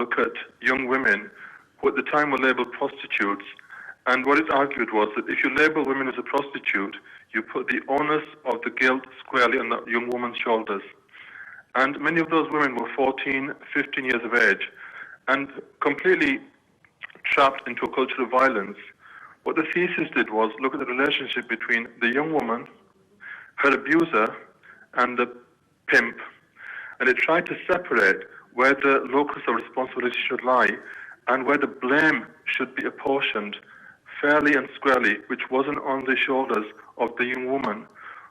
look at young women who at the time were labelled prostitutes, and what it argued was that if you label women as a prostitute, you put the onus of the guilt squarely on that young woman's shoulders. And many of those women were 14, 15 years of age, and completely trapped into a culture of violence. What the thesis did was look at the relationship between the young woman, her abuser, and the pimp. And it tried to separate where the locus of responsibility should lie and where the blame should be apportioned fairly and squarely, which wasn't on the shoulders of the young woman,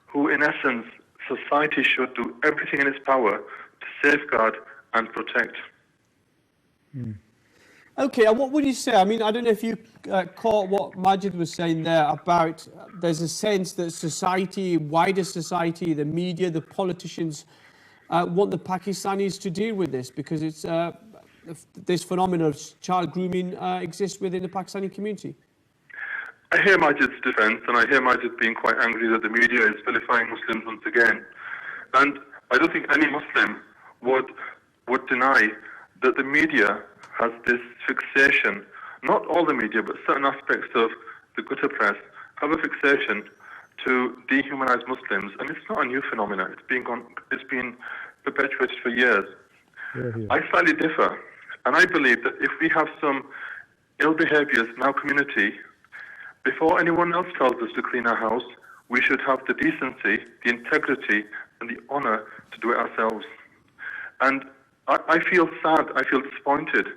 who in essence society should do everything in its power to safeguard and protect. Okay, and what would you say? I mean, I don't know if you caught what Majid was saying there about there's a sense that society, wider society, the media, the politicians want the Pakistanis to deal with this because it's this phenomenon of child grooming exists within the Pakistani community. I hear Majid's defense, and I hear Majid being quite angry that the media is vilifying Muslims once again. And I don't think any Muslim would deny that the media has this fixation, not all the media, but certain aspects of the gutter press have a fixation to dehumanize Muslims, and it's not a new phenomenon. It's been perpetuated for years. I slightly differ, and I believe that if we have some ill behaviors in our community, before anyone else tells us to clean our house, we should have the decency, the integrity, and the honor to do it ourselves. And I feel sad, I feel disappointed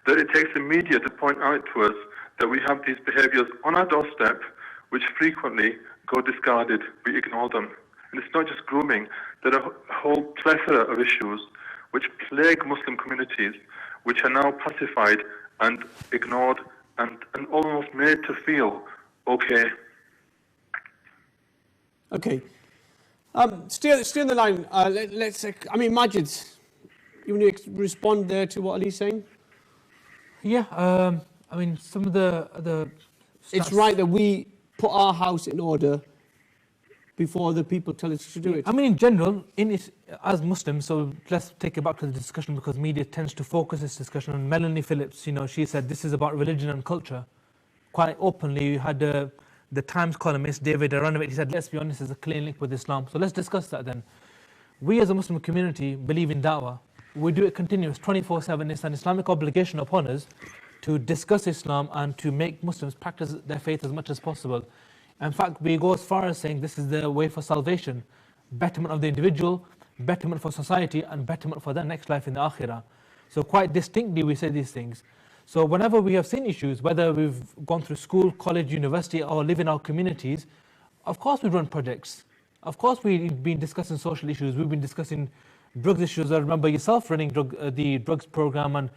that it takes the media to point out to us that we have these behaviors on our doorstep which frequently go discarded, we ignore them. And it's not just grooming, there are a whole plethora of issues which plague Muslim communities, which are now pacified and ignored and almost made to feel okay. Okay. Stay on the line. Let's. I mean, Majid, you want to respond there to what Ali's saying? Yeah. I mean, some of the. It's right that we put our house in order before the people tell us to do it. I mean, in general, as Muslims, so let's take it back to the discussion because media tends to focus this discussion on Melanie Phillips. You know, she said this is about religion and culture. Quite openly, you had the Times columnist David Aronovich. He said, let's be honest, there's a clear link with Islam. So let's discuss that then. We as a Muslim community believe in da'wah. We do it continuous, 24/7. It's an Islamic obligation upon us to discuss Islam and to make Muslims practice their faith as much as possible. In fact, we go as far as saying this is the way for salvation, betterment of the individual, betterment for society, and betterment for their next life in the akhirah. So quite distinctly we say these things. So whenever we have seen issues, whether we've gone through school, college, university, or live in our communities, of course we run projects. Of course we've been discussing social issues. We've been discussing drugs issues. I remember yourself running the drugs program and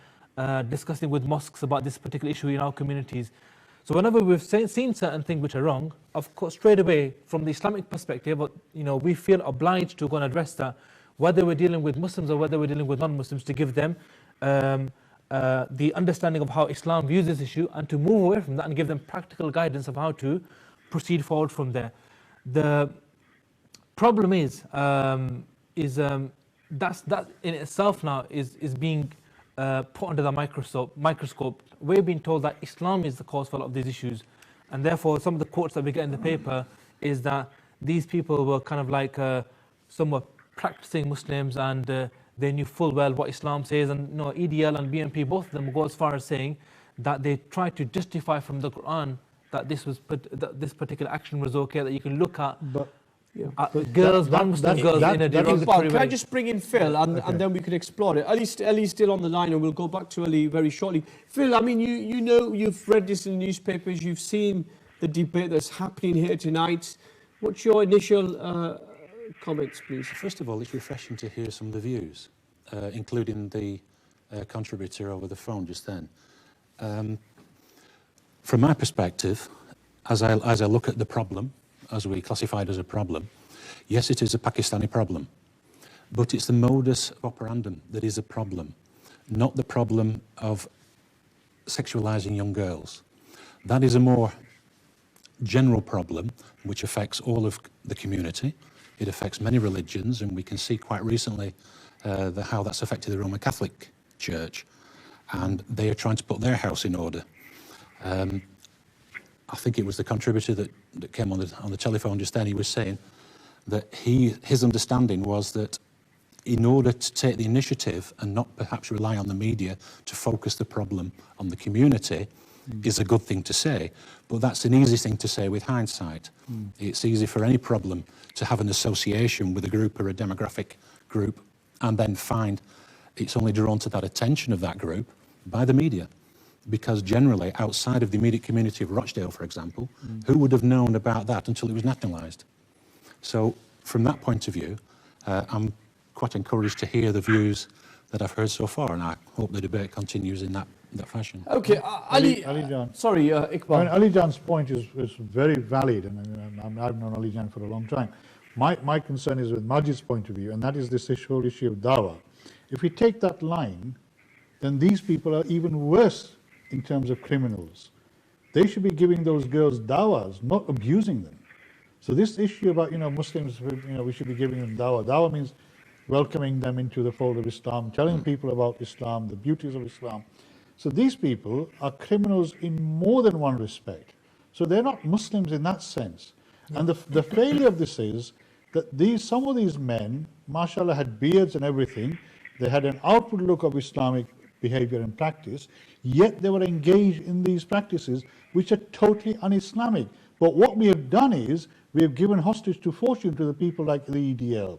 discussing with mosques about this particular issue in our communities. So whenever we've seen certain things which are wrong, of course, straight away from the Islamic perspective, we feel obliged to go and address that, whether we're dealing with Muslims or whether we're dealing with non-Muslims, to give them the understanding of how Islam views this issue and to move away from that and give them practical guidance of how to proceed forward from there. The problem is that in itself now is being put under the microscope. We're being told that Islam is the cause for a lot of these issues, and therefore some of the quotes that we get in the paper is that these people were kind of like some were practicing Muslims and they knew full well what Islam says, and EDL and BNP, both of them go as far as saying that they try to justify from the Quran that this particular action was okay, that you can look at girls, non-Muslim girls in a derogatory way. Can I just bring in Phil and then we could explore it? Ali's still on the line and we'll go back to Ali very shortly. Phil, I mean, you've read this in the newspapers, you've seen the debate that's happening here tonight. What's your initial comments, please? First of all, it's refreshing to hear some of the views, including the contributor over the phone just then. From my perspective, as I look at the problem, as we classified as a problem, yes, it is a Pakistani problem, but it's the modus operandum that is a problem, not the problem of sexualizing young girls. That is a more general problem which affects all of the community. It affects many religions, and we can see quite recently how that's affected the Roman Catholic Church. and they are trying to put their house in order. I think it was the contributor that came on the telephone just then. He was saying that his understanding was that in order to take the initiative and not perhaps rely on the media to focus the problem on the community is a good thing to say, but that's an easy thing to say with hindsight. It's easy for any problem to have an association with a group or a demographic group and then find it's only drawn to that attention of that group by the media. Because generally, outside of the immediate community of Rochdale, for example, who would have known about that until it was nationalised? So from that point of view, I'm quite encouraged to hear the views that I've heard so far, and I hope the debate continues in that fashion. Okay, Ali Jan. Sorry, Iqbal. I mean, Ali Jan's point is very valid, and I've known Ali Jan for a long time. My concern is with Majid's point of view, and that is this whole issue of dawah. If we take that line, then these people are even worse in terms of criminals. They should be giving those girls dawahs, not abusing them. So this issue about, Muslims, we should be giving them dawah. Dawah means welcoming them into the fold of Islam, telling people about Islam, the beauties of Islam. So these people are criminals in more than one respect. So they're not Muslims in that sense. And the failure of this is that some of these men, mashallah, had beards and everything. They had an outward look of Islamic behavior and practice, yet they were engaged in these practices which are totally un-Islamic. But what we have done is, we have given hostage to fortune to the people like the EDL,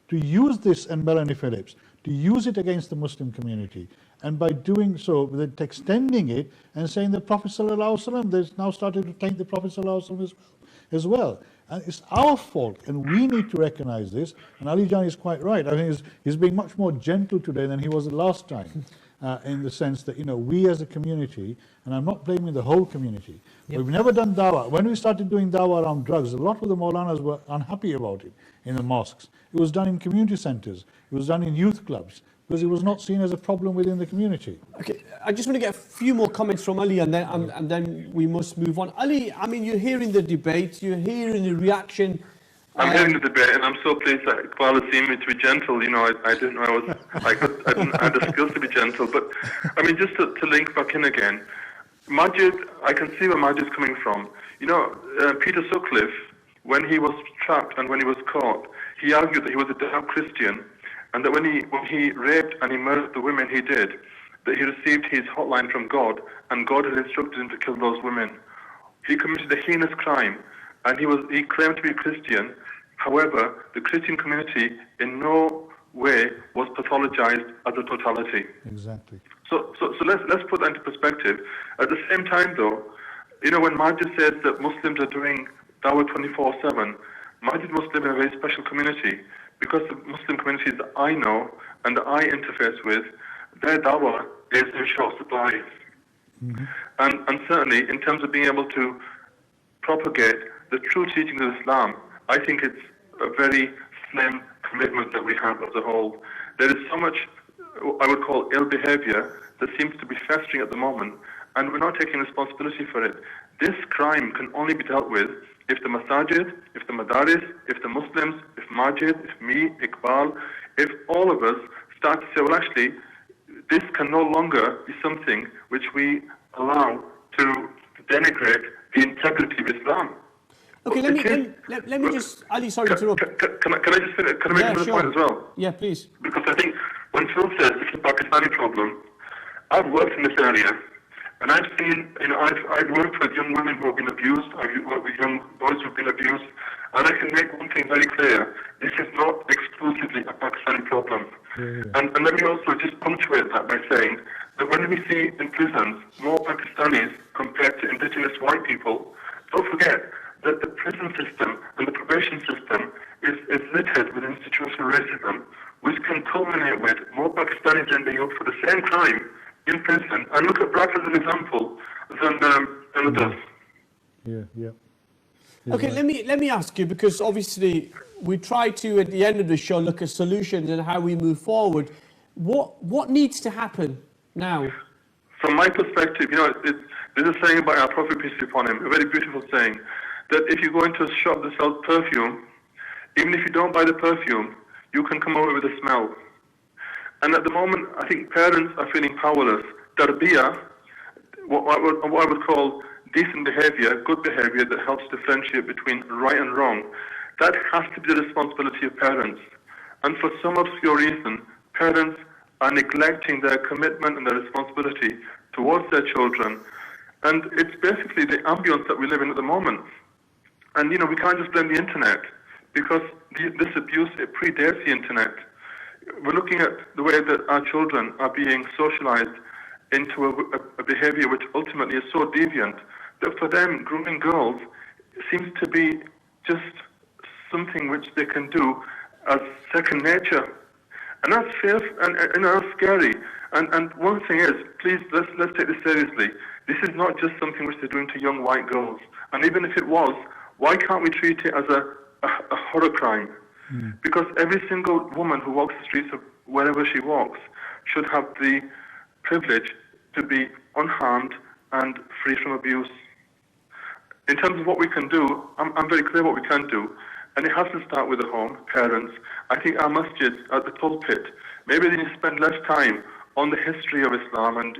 to use this and Melanie Phillips, to use it against the Muslim community. And by doing so, they're extending it and saying the Prophet ﷺ, they've now started to take the Prophet ﷺ as well. And it's our fault, and we need to recognize this. And Ali Jan is quite right. I think he's being much more gentle today than he was the last time. In the sense that, we as a community, and I'm not blaming the whole community, we've never done dawah. When we started doing dawah around drugs, a lot of the Maulanas were unhappy about it in the mosques. It was done in community centers. It was done in youth clubs, because it was not seen as a problem within the community. Okay, I just want to get a few more comments from Ali, and then we must move on. Ali, I mean, you're hearing the debate, you're hearing the reaction. I'm hearing the debate, and I'm so pleased that Iqbal has seen me to be gentle. I didn't know I didn't have the skills to be gentle. But I mean, just to link back in again, Majid, I can see where Majid's coming from. Peter Sutcliffe, when he was trapped and when he was caught, he argued that he was a devout Christian, and that when he raped and he murdered the women he did, that he received his hotline from God, and God had instructed him to kill those women. He committed a heinous crime, and he claimed to be a Christian. However, the Christian community in no way was pathologized as a totality. Exactly. So let's put that into perspective. At the same time, though, when Majid says that Muslims are doing dawah 24/7, Majid must live in a very special community, because the Muslim communities that I know and that I interface with, their dawah is in short supply. And certainly, in terms of being able to propagate the true teachings of Islam, I think it's a very slim commitment that we have as a whole. There is so much, I would call, ill behavior that seems to be festering at the moment, and we're not taking responsibility for it. This crime can only be dealt with if the masajid, if the madaris, if the Muslims, if Majid, if me, Iqbal, if all of us start to say, well, actually, this can no longer be something which we allow to denigrate the integrity of Islam. Okay, let me just, Ali, sorry to interrupt. Can I just finish? Can I make another point as well? Yeah, please. Because I think when Phil says it's a Pakistani problem, I've worked in this area, and I've seen, I've worked with young women who have been abused, I've worked with young boys who have been abused, and I can make one thing very clear: this is not exclusively a Pakistani problem. And let me also just punctuate that by saying that when we see in prisons more Pakistanis compared to indigenous white people, don't forget that the prison system and the probation system is littered with institutional racism, which can culminate with more Pakistanis ending up for the same crime in prison. And look at Black as an example than others. Yeah. Okay, let me ask you, because obviously we try to, at the end of the show, look at solutions and how we move forward. What needs to happen now? From my perspective, there's a saying by our Prophet, peace be upon him, a very beautiful saying, that if you go into a shop that sells perfume, even if you don't buy the perfume, you can come away with a smell. And at the moment, I think parents are feeling powerless tarbiyah, what I would call decent behavior, good behavior that helps differentiate between right and wrong, that has to be the responsibility of parents. And for some obscure reason, parents are neglecting their commitment and their responsibility towards their children. And it's basically the ambience that we live in at the moment. And, we can't just blame the internet, because this abuse, it predates the internet. We're looking at the way that our children are being socialized into a behavior which ultimately is so deviant that for them, grooming girls seems to be just something which they can do as second nature. And that's that's scary. And one thing is, please, let's take this seriously. This is not just something which they're doing to young white girls. And even if it was, why can't we treat it as a horror crime? Because every single woman who walks the streets of wherever she walks should have the privilege to be unharmed and free from abuse. In terms of what we can do, I'm very clear what we can do. And it has to start with the home, parents. I think our masjids at the pulpit, maybe they need to spend less time on the history of Islam and,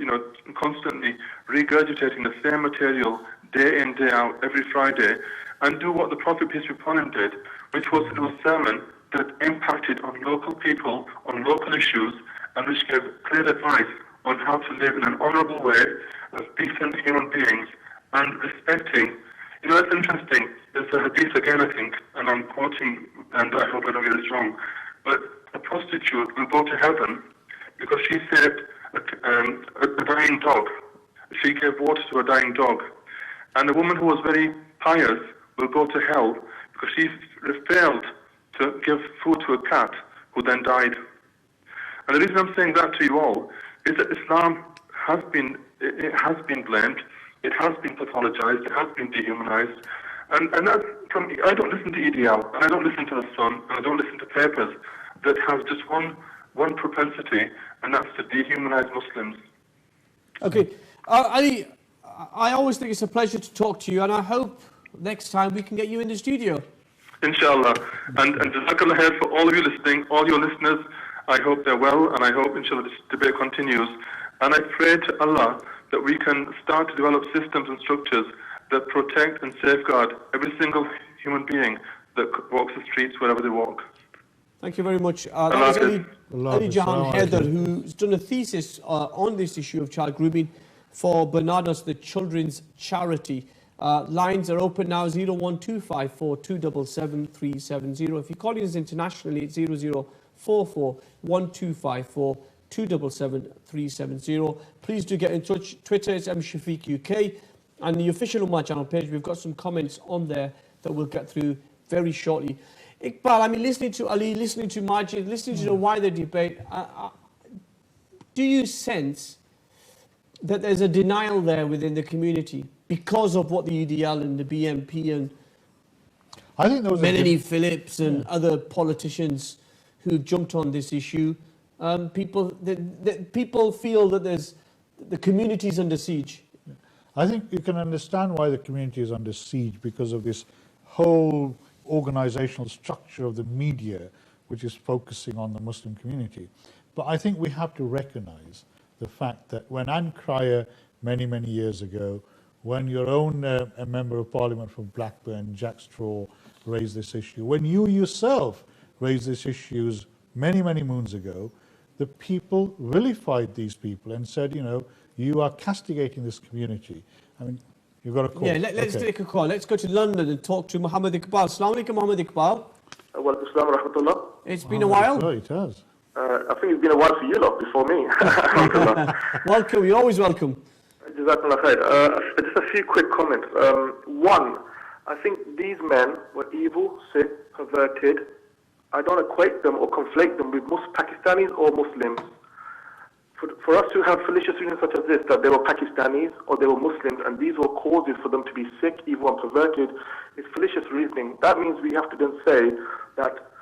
constantly regurgitating the same material day in, day out, every Friday, and do what the Prophet, peace be upon him, did, which was a sermon that impacted on local people, on local issues, and which gave clear advice on how to live in an honourable way as decent human beings and respecting. It's interesting. There's a hadith again, I think, and I'm quoting, and I hope I don't get this wrong, but a prostitute will go to heaven because she saved a dying dog. She gave water to a dying dog. And a woman who was very pious will go to hell because she failed to give food to a cat who then died. And the reason I'm saying that to you all is that Islam has been blamed, it has been pathologized, it has been dehumanized, and that's I don't listen to EDL, and I don't listen to The Sun, and I don't listen to papers that have just one propensity, and that's to dehumanize Muslims. Okay, Ali, I always think it's a pleasure to talk to you, and I hope next time we can get you in the studio. Inshallah. And Jazakallah khair for all of you listening, all your listeners. I hope they're well, and I hope, inshallah, this debate continues. And I pray to Allah that we can start to develop systems and structures that protect and safeguard every single human being that walks the streets wherever they walk. Thank you very much. That was Ali Jahan Haider, who's done a thesis on this issue of child grooming for Bananas, the children's charity. Lines are open now, 01254 277 370. If you're calling us internationally, it's 0044 1254 277 370. Please do get in touch. Twitter is Shafiq UK. And the official Ummah channel page, we've got some comments on there that we'll get through very shortly. Iqbal, I mean, listening to Ali, listening to Majid, listening to the wider debate, do you sense that there's a denial there within the community because of what the UDL and the BNP and I think those Melanie Phillips and other politicians who've jumped on this issue? People feel that the community is under siege. I think you can understand why the community is under siege because of this whole organizational structure of the media, which is focusing on the Muslim community. But I think we have to recognize the fact that when Anne Cryer, many, many years ago, when your own a member of parliament from Blackburn, Jack Straw, raised this issue, when you yourself raised these issues many, many moons ago, the people vilified these people and said, you are castigating this community. I mean, you've got a call. Yeah, let's take a call. Let's go to London and talk to Muhammad Iqbal. Assalamu alaikum, Muhammad Iqbal. Assalamu rahmatullah. It's been a while. Oh, it has. I think it's been a while for you lot before me. Welcome, you're always welcome. Jazakallah khair. Just a few quick comments. One, I think these men were evil, sick, perverted. I don't equate them or conflate them with Pakistanis or Muslims. For us to have fallacious reasons such as this, that they were Pakistanis or they were Muslims, and these were causes for them to be sick, evil, and perverted, is fallacious reasoning. That means we have to then say that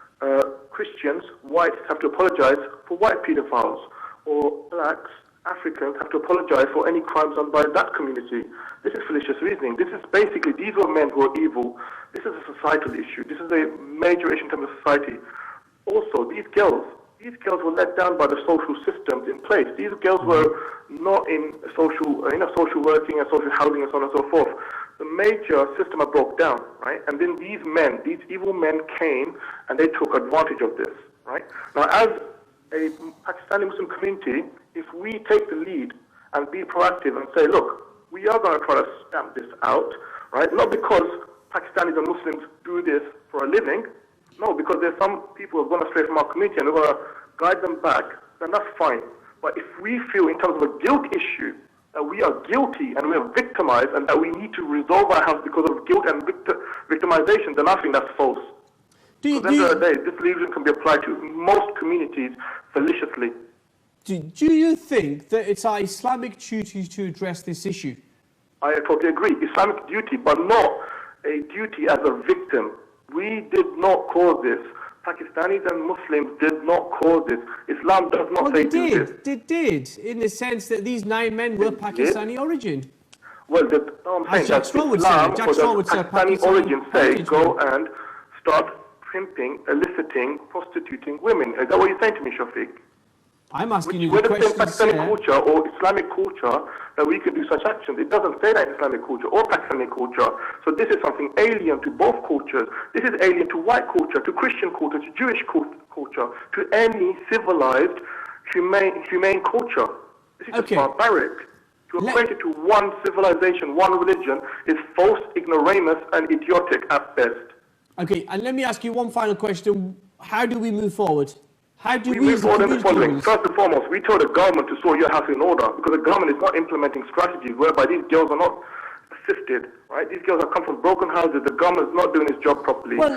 Christians, whites, have to apologize for white pedophiles, or blacks, Africans, have to apologize for any crimes done by that community. This is fallacious reasoning. This is basically, these were men who are evil. This is a societal issue. This is a major issue in terms of society. Also, these girls these girls were let down by the social systems in place. These girls were not in social working and social housing and so on and so forth. The major system broke down, right? And then these evil men came and they took advantage of this, right? Now, as a Pakistani Muslim community, if we take the lead and be proactive and say, look, we are going to try to stamp this out, right? Not because Pakistanis and Muslims do this for a living, no, because there's some people who have gone astray from our community and we're going to guide them back, then that's fine. But if we feel in terms of a guilt issue that we are guilty and we are victimized and that we need to resolve our house because of guilt and victimization, then I think that's false. At the end of the day, this religion can be applied to most communities maliciously. Do you think that it's our Islamic duty to address this issue? I totally agree. Islamic duty, but not a duty as a victim. We did not cause this. Pakistanis and Muslims did not cause this. Islam does not say do this. They did, in the sense that these 9 men were Pakistani origin. Well, I'm saying that Islam or the Pakistani origin say go and start pimping, eliciting, prostituting women. Is that what you're saying to me, Shafiq? I'm asking you the question. Whether it's Pakistani sir. culture or Islamic culture that we can do such actions. It doesn't say that in Islamic culture or Pakistani culture. So this is something alien to both cultures. This is alien to white culture, to Christian culture, to Jewish culture, to any civilized, humane culture. This is just barbaric. To equate it to one civilization, one religion, is false, ignoramus, and idiotic at best. Okay, and let me ask you one final question. How do we move forward? How do we move forward in the following? First and foremost, we tell the government to sort your house in order because the government is not implementing strategies whereby these girls are not assisted, right? These girls have come from broken houses. The government is not doing its job properly. Well,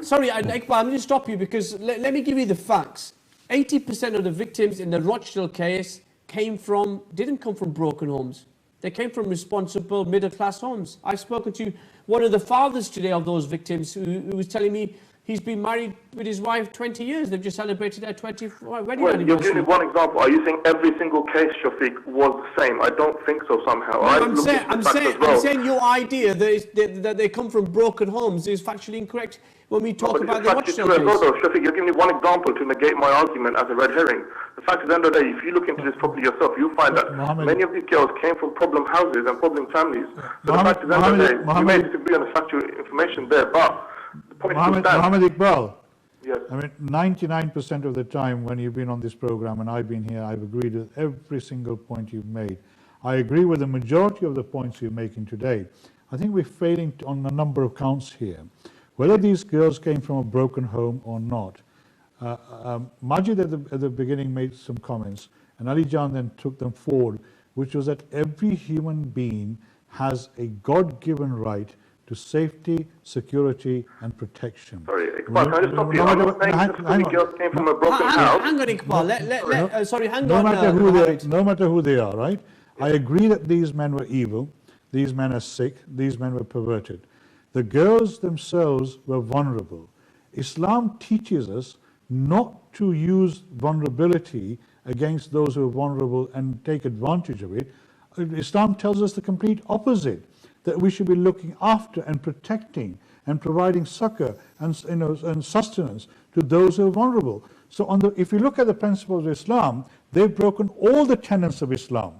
sorry, Iqbal, I'm going to stop you because let me give you the facts. 80% of the victims in the Rochdale case didn't come from broken homes. They came from responsible middle-class homes. I've spoken to one of the fathers today of those victims who was telling me he's been married with his wife 20 years. They've just celebrated their 20th wedding anniversary. You're giving one example. Are you saying every single case, Shafiq, was the same? I don't think so somehow. No, I'm saying your idea that they come from broken homes is factually incorrect when we talk about the Rochdale case. Shafiq, you're giving me one example to negate my argument as a red herring. The fact is, at the end of the day, if you look into this properly yourself, you'll find that many of these girls came from problem houses and problem families. So the fact is, at the end of the day, you may disagree on the factual information there, but the point Mohammed Iqbal, yes. I mean, 99% of the time when you've been on this program and I've been here, I've agreed with every single point you've made. I agree with the majority of the points you're making today. I think we're failing on a number of counts here. Whether these girls came from a broken home or not, Majid at the beginning made some comments, and Ali Jan then took them forward, which was that every human being has a God-given right to safety, security, and protection. Sorry, Iqbal, can I just stop you? I'm not saying specific girls came from a broken house. Hang on, Iqbal. Hang on. No matter who they are, right? I agree that these men were evil, these men are sick, these men were perverted. The girls themselves were vulnerable. Islam teaches us not to use vulnerability against those who are vulnerable and take advantage of it. Islam tells us the complete opposite, that we should be looking after and protecting and providing succor and sustenance to those who are vulnerable. So if you look at the principles of Islam, they've broken all the tenets of Islam,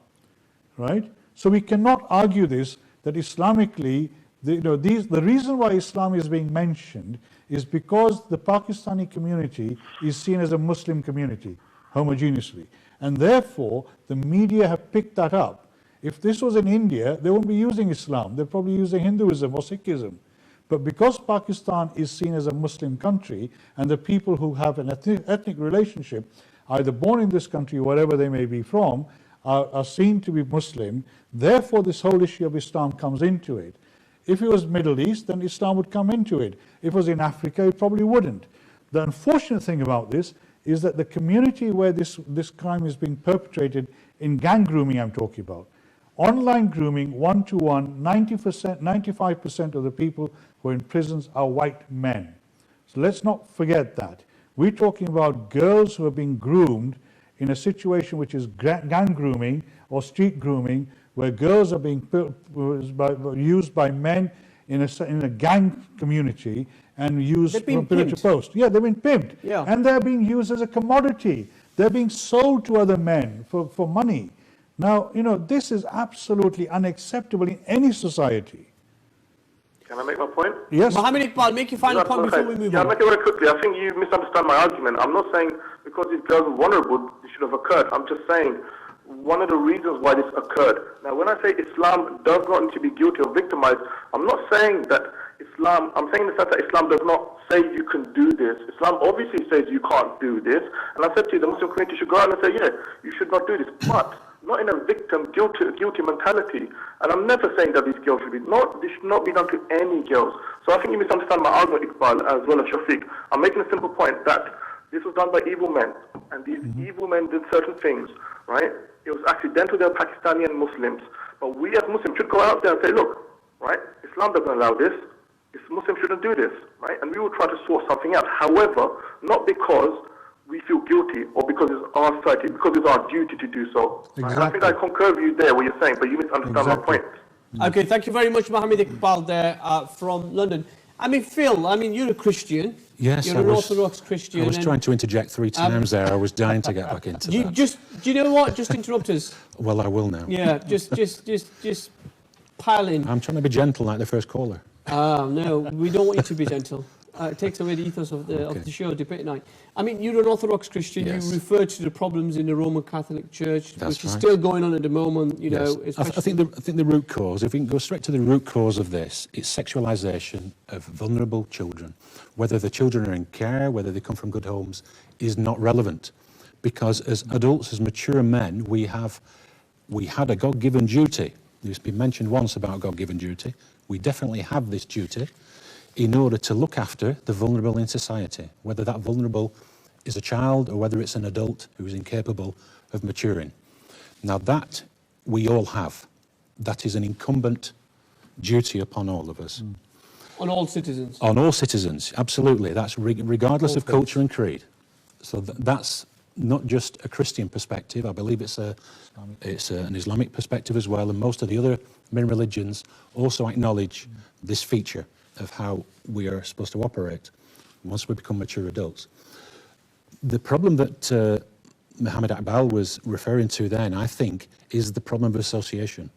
right? So we cannot argue this, that Islamically, the reason why Islam is being mentioned is because the Pakistani community is seen as a Muslim community, homogeneously. And therefore, the media have picked that up. If this was in India, they won't be using Islam. They're probably using Hinduism or Sikhism. But because Pakistan is seen as a Muslim country, and the people who have an ethnic relationship, either born in this country or wherever they may be from, are seen to be Muslim, therefore this whole issue of Islam comes into it. If it was Middle East, then Islam would come into it. If it was in Africa, it probably wouldn't. The unfortunate thing about this is that the community where this crime is being perpetrated, in gang grooming I'm talking about, online grooming, one-to-one, 95% of the people who are in prisons are white men. So let's not forget that. We're talking about girls who are being groomed in a situation which is gang grooming or street grooming, where girls are being used by men in a gang community and used They've been from pillar to pimped. post. Yeah, they've been pimped. Yeah. And they're being used as a commodity. They're being sold to other men for money. Now, this is absolutely unacceptable in any society. Can I make my point? Yes. Mohammed Iqbal, make your final point before we move I'll on. make it very quickly. I think you misunderstand my argument. I'm not saying because these girls were vulnerable, it should have occurred. I'm just saying one of the reasons why this occurred. Now, when I say Islam does not need to be guilty or victimized, I'm not saying that Islam, I'm saying the fact that Islam does not say you can do this. Islam obviously says you can't do this. And I said to you, the Muslim community should go out and say, yeah, you should not do this. But not in a victim, guilty mentality. And I'm never saying that these girls should be, this should not be done to any girls. So I think you misunderstand my argument, Iqbal, as well as Shafiq. I'm making a simple point that this was done by evil men. And these evil men did certain things, right? It was accidental, they're Pakistani and Muslims. But we as Muslims should go out there and say, look, right, Islam doesn't allow this. Muslims shouldn't do this, right? And we will try to sort something out. However, not because we feel guilty or because it's our society, because it's our duty to do so. Right? And I think I concur with you there, what you're saying, but you misunderstand my point. Okay, thank you very much, Mohammed Iqbal there from London. I mean, Phil, you're a Christian. Yes, you're an Orthodox Christian. I was trying to interject 3 times there. I was dying to get back into that. Do you know what? Just interrupt us. Well, I will now. Yeah, just pile in. I'm trying to be gentle like the first caller. No, we don't want you to be gentle. It takes away the ethos of the show, Debate Night. You're an Orthodox Christian. Yes. You referred to the problems in the Roman Catholic Church, That's which is right. still going on at the moment. Yes. I think the root cause, if we can go straight to the root cause of this, it's sexualisation of vulnerable children. Whether the children are in care, whether they come from good homes, is not relevant. Because as adults, as mature men, we had a God-given duty. There's been mentioned once about God-given duty. We definitely have this duty in order to look after the vulnerable in society, whether that vulnerable is a child or whether it's an adult who is incapable of maturing. Now that we all have. That is an incumbent duty upon all of us. On all citizens. On all citizens, absolutely. That's regardless of culture and creed. So that's not just a Christian perspective. I believe it's an Islamic perspective as well, and most of the other main religions also acknowledge this feature of how we are supposed to operate once we become mature adults. The problem that Mohammed Iqbal was referring to then, I think, is the problem of association.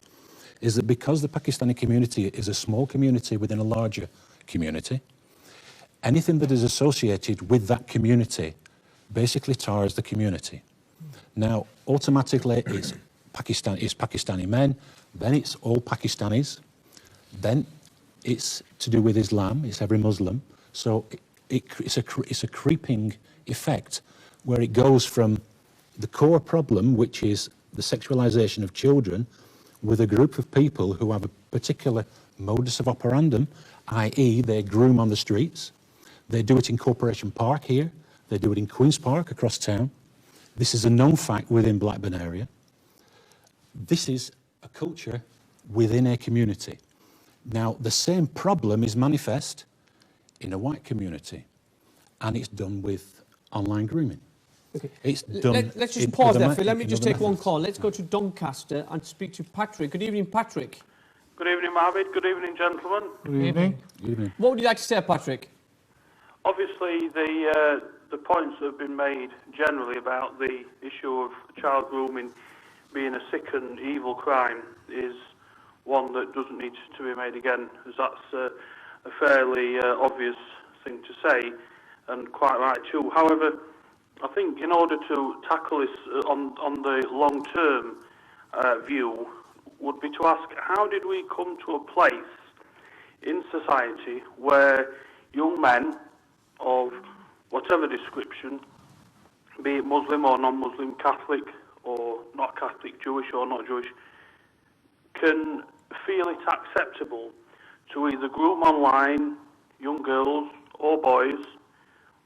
Is that because the Pakistani community is a small community within a larger community, anything that is associated with that community basically tars the community. Now, automatically it's Pakistani men, then it's all Pakistanis, then it's to do with Islam, it's every Muslim. So it's a creeping effect where it goes from the core problem, which is the sexualization of children, with a group of people who have a particular modus of operandum, i.e. they groom on the streets. They do it in Corporation Park here. They do it in Queen's Park across town. This is a known fact within Blackburn area. This is a culture within a community. Now, the same problem is manifest in a white community, and it's done with online grooming. Okay. It's done. Let's just pause there, Phil. Let me just take one call. Let's go to Doncaster and speak to Patrick. Good evening, Patrick. Good evening, Mohammed. Good evening, gentlemen. Good evening. Good evening. What would you like to say, Patrick? Obviously, the points that have been made generally about the issue of child grooming being a sick and evil crime is one that doesn't need to be made again, as that's a fairly obvious thing to say, and quite right too. However, I think in order to tackle this on the long-term view would be to ask, how did we come to a place in society where young men of whatever description, be it Muslim or non-Muslim, Catholic or not Catholic, Jewish or not Jewish, can feel it acceptable to either groom online young girls or boys,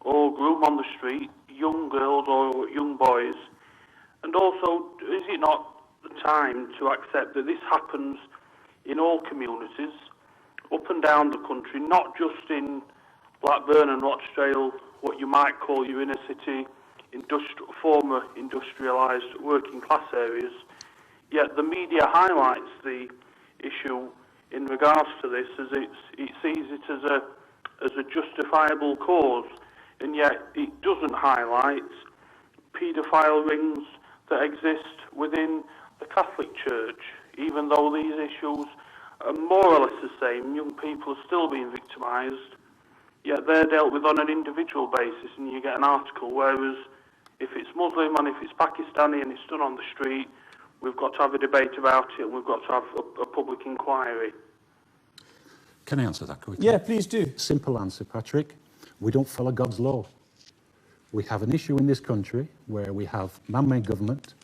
or groom on the street young girls or young boys? And also, is it not the time to accept that this happens in all communities, up and down the country, not just in Blackburn and Rochdale, what you might call your inner city, former industrialised working class areas, yet the media highlights the issue in regards to this, as it sees it as a justifiable cause, and yet it doesn't highlight paedophile rings that exist within the Catholic Church, even though these issues are more or less the same. Young people are still being victimised, yet they're dealt with on an individual basis, and you get an article, whereas if it's Muslim and if it's Pakistani and it's done on the street, we've got to have a debate about it, and we've got to have a public inquiry. Can I answer that quickly? Yeah, please do. Simple answer, Patrick. We don't follow God's law. We have an issue in this country where we have man-made government,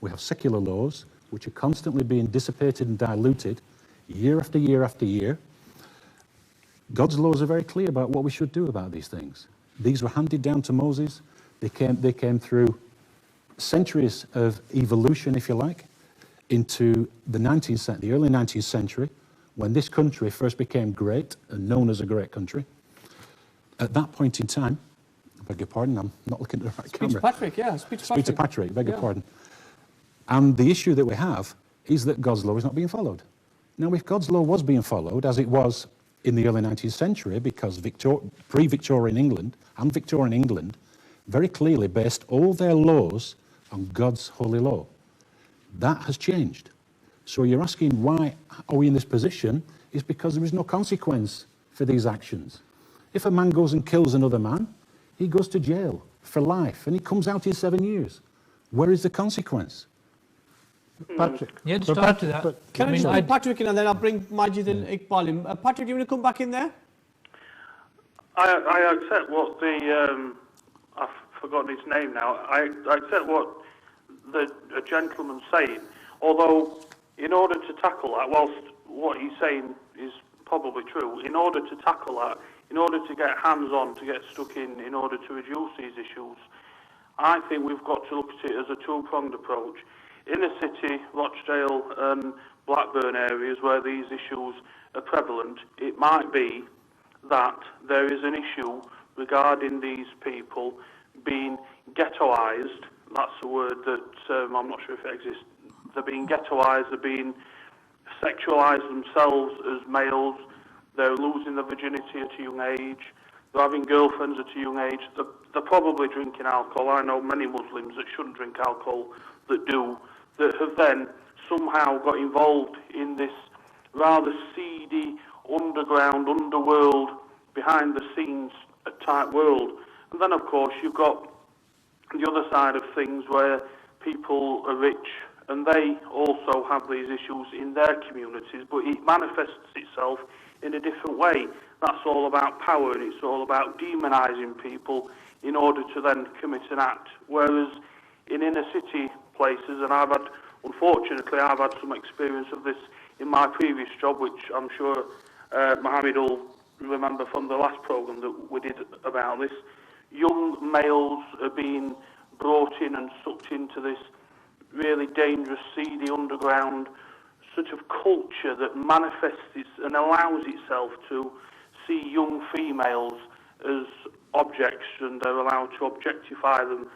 we have secular laws, which are constantly being dissipated and diluted year after year after year. God's laws are very clear about what we should do about these things. These were handed down to Moses. They came through centuries of evolution, if you like, into the early 19th century, when this country first became great and known as a great country. At that point in time, I beg your pardon, I'm not looking at the right camera. Speak to Patrick, yeah. Speak to Patrick, beg your pardon. And the issue that we have is that God's law is not being followed. Now, if God's law was being followed, as it was in the early 19th century, because pre-Victorian England and Victorian England very clearly based all their laws on God's holy law. That has changed. So you're asking why are we in this position? Is because there is no consequence for these actions. If a man goes and kills another man, he goes to jail for life and he comes out in 7 years. Where is the consequence? Patrick. Yeah, just to add to that. Can I just bring Patrick in, and then I'll bring Majid and Iqbal in. Patrick, do you want to come back in there? I accept what I've forgotten his name now. I accept what the gentleman's saying, although in order to tackle that, whilst what he's saying is probably true, in order to tackle that, in order to get hands-on, to get stuck in order to reduce these issues, I think we've got to look at it as a two-pronged approach. Inner city, Rochdale and Blackburn areas where these issues are prevalent, it might be that there is an issue regarding these people being ghettoised. That's a word that I'm not sure if it exists. They're being ghettoised, they're being sexualised themselves as males, they're losing their virginity at a young age, they're having girlfriends at a young age, they're probably drinking alcohol. I know many Muslims that shouldn't drink alcohol that do, that have then somehow got involved in this rather seedy underworld, behind the scenes type world. And then of course you've got the other side of things where people are rich and they also have these issues in their communities, but it manifests itself in a different way. That's all about power, and it's all about demonising people in order to then commit an act. Whereas in inner city places, and unfortunately I've had some experience of this in my previous job, which I'm sure Mohammed will remember from the last programme that we did about this. Young males are being brought in and sucked into this really dangerous, seedy, underground sort of culture that manifests and allows itself to see young females as objects, and they're allowed to objectify them.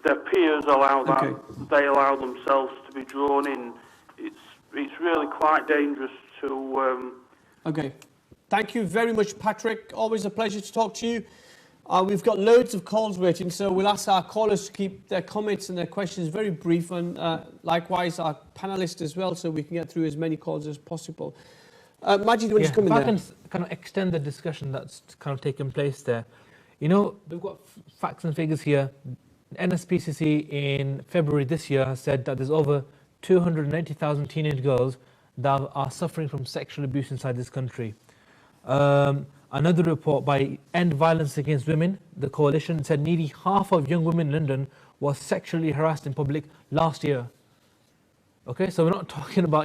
Their peers allow that. Okay. They allow themselves to be drawn in. It's really quite dangerous to... Okay. Thank you very much, Patrick. Always a pleasure to talk to you. We've got loads of calls waiting, so we'll ask our callers to keep their comments and their questions very brief, and likewise our panellists as well, so we can get through as many calls as possible. Majid, you want to come in there? If I can kind of extend the discussion that's kind of taken place there. You know, we've got facts and figures here. NSPCC in February this year has said that there's over 280,000 teenage girls that are suffering from sexual abuse inside this country. Another report by End Violence Against Women, the coalition, said nearly half of young women in London was sexually harassed in public last year. Okay, so we're not talking about,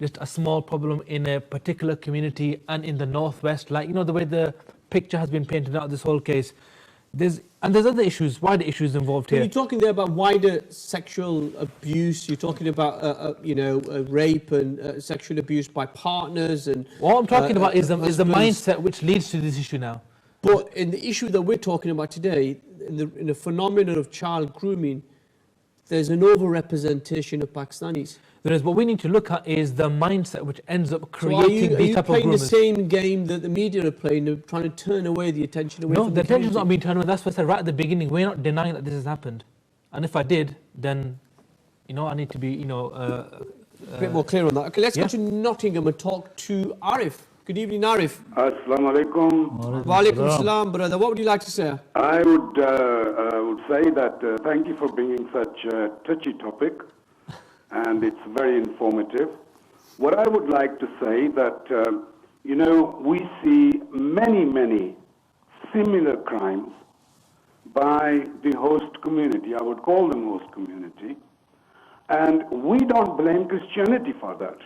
just a small problem in a particular community and in the northwest, like, the way the picture has been painted out, this whole case. There's other issues, wider issues involved here. You're talking there about wider sexual abuse. You're talking about, rape and sexual abuse by partners. And what I'm talking about is the mindset which leads to this issue now. But in the issue that we're talking about today, in the phenomenon of child grooming, there's an over-representation of Pakistanis. There is. What we need to look at is the mindset which ends up So creating these type of playing the groomers. same game that the media are playing, of trying to turn away the attention away No, from the attention's community? not being turned away. That's what I said right at the beginning. We're not denying that this has happened. And if I did, then, I need to be, A bit more clear on that. Okay, let's go to Nottingham and talk to Arif. Good evening, Arif. Assalamu alaikum. Wa alaikum salam, brother. What would you like to say? I would say that thank you for bringing such a touchy topic, and it's very informative. What I would like to say that, we see many similar crimes by the host community. I would call them host community. And we don't blame Christianity for that.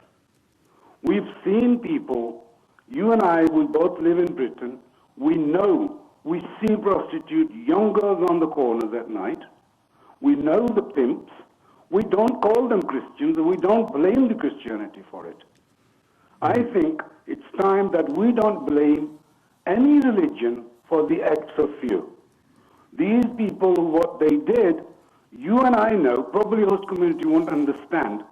We've seen people, you and I, we both live in Britain. We know, we see prostitute, young girls on the corners at night. We know the pimps. We don't call them Christians, and we don't blame the Christianity for it. I think it's time that we don't blame any religion for the acts of few. These people, what they did, you and I know, probably host community won't understand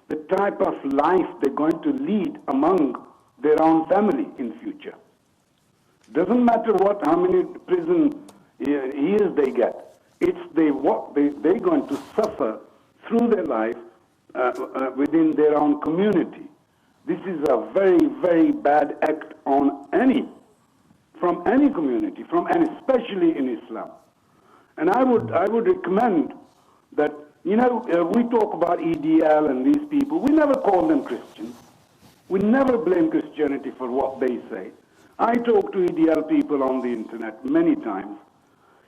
the type of life they're going to lead among their own family in future. Doesn't matter how many prison years they get. It's what they're going to suffer through their life within their own community. This is a very, very bad act from any community, and especially in Islam. And I would recommend that, we talk about EDL and these people. We never call them Christians. We never blame Christianity for what they say. I talk to EDL people on the internet many times.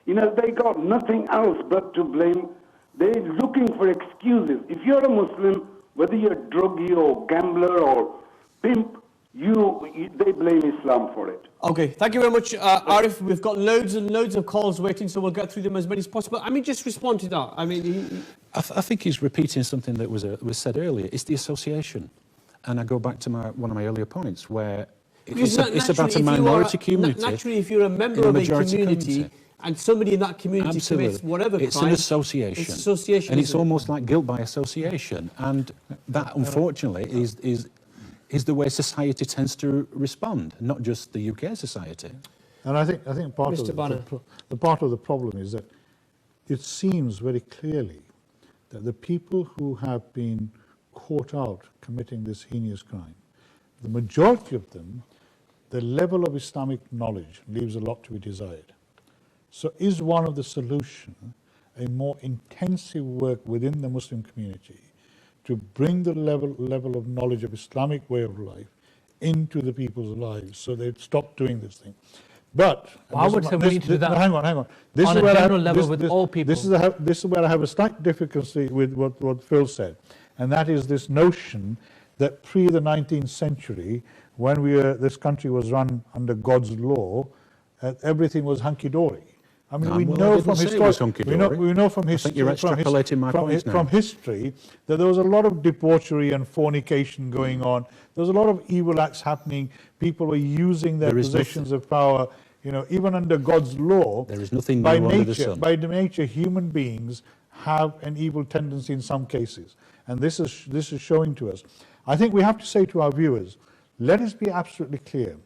They got nothing else but to blame. They're looking for excuses. If you're a Muslim, whether you're a druggie or gambler or pimp, they blame Islam for it. Okay, thank you very much, Arif. We've got loads and loads of calls waiting, so we'll get through them as many as possible. Just respond to that. I think he's repeating something that was said earlier. It's the association. And I go back to one of my earlier points where it's about a minority community. Naturally, if you're a member of a community and somebody in that community commits whatever crime, it's an association. It's association. And it's almost like guilt by association. And that, unfortunately, is the way society tends to respond, not just the UK society. And I think part of the part of the problem is that it seems very clearly that the people who have been caught out committing this heinous crime, the majority of them, the level of Islamic knowledge leaves a lot to be desired. So is one of the solutions a more intensive work within the Muslim community to bring the level of knowledge of Islamic way of life into the people's lives so they'd stop doing this thing. But I would say we need to do that. Hang on. This on is a where general level with all people. This is where I have a slight difficulty with what Phil said, and that is this notion that pre the 19th century, when this country was run under God's law, everything was hunky-dory. I mean, we know from history. We know from history. I think you're extrapolating my points now. From history, that there was a lot of debauchery and fornication going on. There was a lot of evil acts happening. People were using their positions of power. Even under God's law, there is nothing new under the sun. By nature, human beings have an evil tendency in some cases, and this is showing to us. I think we have to say to our viewers, let us be absolutely clear.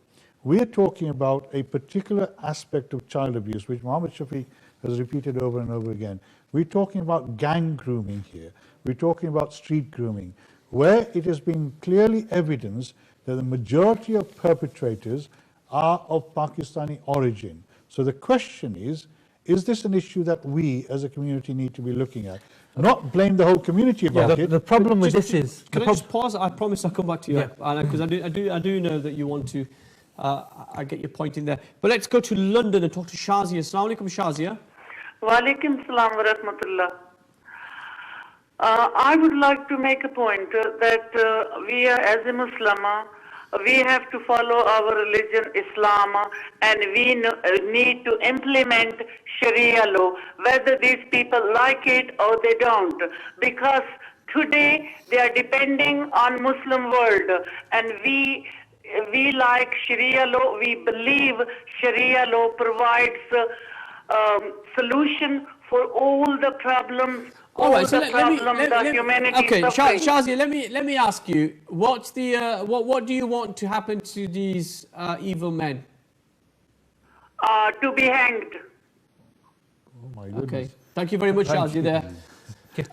We are talking about a particular aspect of child abuse, which Muhammad Shafiq has repeated over and over again. We're talking about gang grooming here. We're talking about street grooming, where it has been clearly evidenced that the majority of perpetrators are of Pakistani origin. So the question is this an issue that we as a community need to be looking at? Not blame the whole community about it. The problem with this is... Can I just pause? I promise I'll come back to you, because I do know that you want to... I get your point in there. But let's go to London and talk to Shazia. Assalamu alaikum, Shazia. Wa alaikum salam wa rahmatullah. I would like to make a point that we are, as a Muslim, we have to follow our religion, Islam, and we need to implement Sharia law, whether these people like it or they don't. Because today they are depending on Muslim world, and we like Sharia law. We believe Sharia law provides solution for all the problems All right, so the problem, the humanity okay, suffering. Shazia, let me ask you, what's the what do you want to happen to these evil men? To be hanged. Oh my goodness. Okay, thank you very much, Thank Shazia. you. There.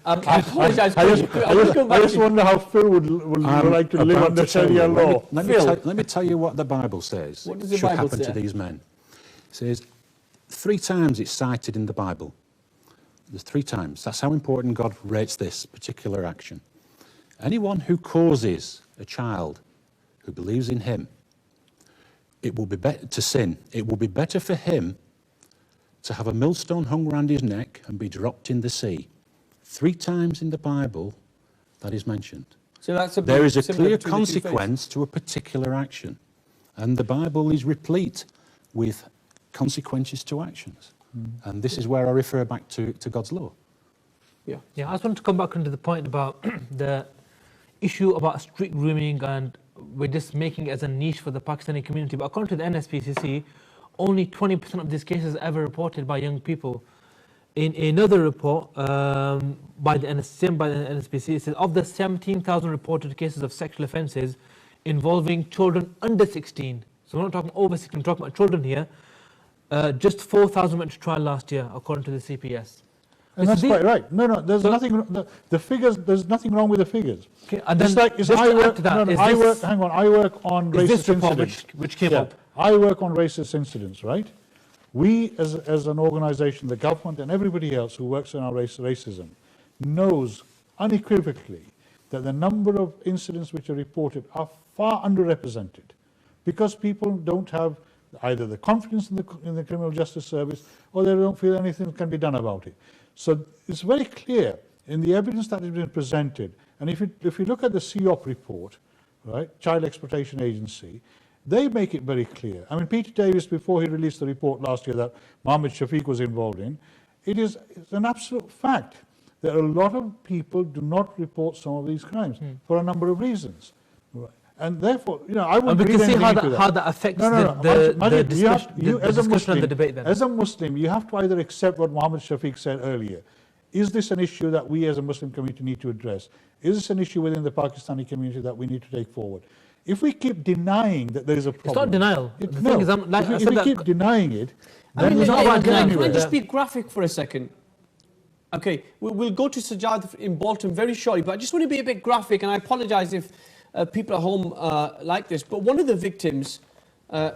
I apologise. I just wonder how Phil would like to live About under to tell you. Sharia law. Let me tell you what the Bible says What does the should Bible happen say? to these men. It says 3 times it's cited in the Bible. There's 3 times. That's how important God rates this particular action. Anyone who causes a child who believes in him, it will be better to sin. It will be better for him to have a millstone hung around his neck and be dropped in the sea. 3 times in the Bible that is mentioned. So that's There is a similar clear between the two faiths. consequence to a particular action. And the Bible is replete with consequences to actions. And this is where I refer back to God's law. Yeah. Yeah, I just want to come back onto the point about the issue about street grooming, and we're just making it as a niche for the Pakistani community. But according to the NSPCC, only 20% of these cases are ever reported by young people. In another report by the NSPCC, it says of the 17,000 reported cases of sexual offences involving children under 16, so we're not talking over 16, we're talking about children here, just 4,000 went to trial last year, according to the CPS. And that's quite right. No, there's nothing. The figures. There's nothing wrong with the figures. Okay, and then I work on racist incidents. Which came up. I work on racist incidents, right? We, as an organisation, the government, and everybody else who works on our racism, knows unequivocally that the number of incidents which are reported are far underrepresented, because people don't have either the confidence in the criminal justice service, or they don't feel anything can be done about it. So it's very clear in the evidence that has been presented, and if you look at the CEOP report, right, Child Exploitation Agency, they make it very clear. I mean, Peter Davis, before he released the report last year that Mohammed Shafiq was involved in, it's an absolute fact that a lot of people do not report some of these crimes for a number of reasons. Right. And therefore, I wouldn't read anything into that. How that affects the discussion and the debate then. As a Muslim, you have to either accept what Mohammed Shafiq said earlier. Is this an issue that we as a Muslim community need to address? Is this an issue within the Pakistani community that we need to take forward? If we keep denying that there is a problem... It's not denial. If we keep denying it, then it's not can anywhere. I just be graphic for a second? Okay, we'll go to Sajjad in Bolton very shortly, but I just want to be a bit graphic, and I apologise if people at home like this, but one of the victims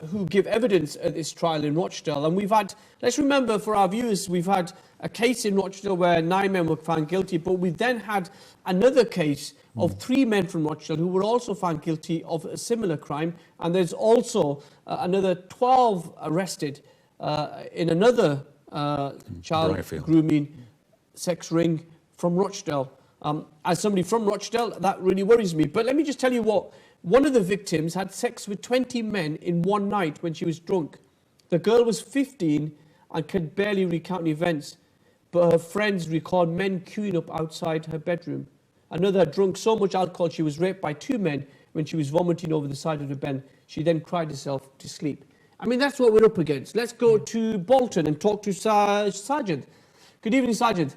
who give evidence at this trial in Rochdale, and we've had, let's remember for our viewers, we've had a case in Rochdale where 9 men were found guilty, but we then had another case of 3 men from Rochdale who were also found guilty of a similar crime, and there's also another 12 arrested in another child grooming sex ring from Rochdale. As somebody from Rochdale, that really worries me. But let me just tell you what, one of the victims had sex with 20 men in one night when she was drunk. The girl was 15 and could barely recount events, but her friends recalled men queuing up outside her bedroom. Another had drunk so much alcohol she was raped by 2 men when she was vomiting over the side of the bed. She then cried herself to sleep. I mean, that's what we're up against. Let's go to Bolton and talk to Sajjad. Good evening, Sajjad.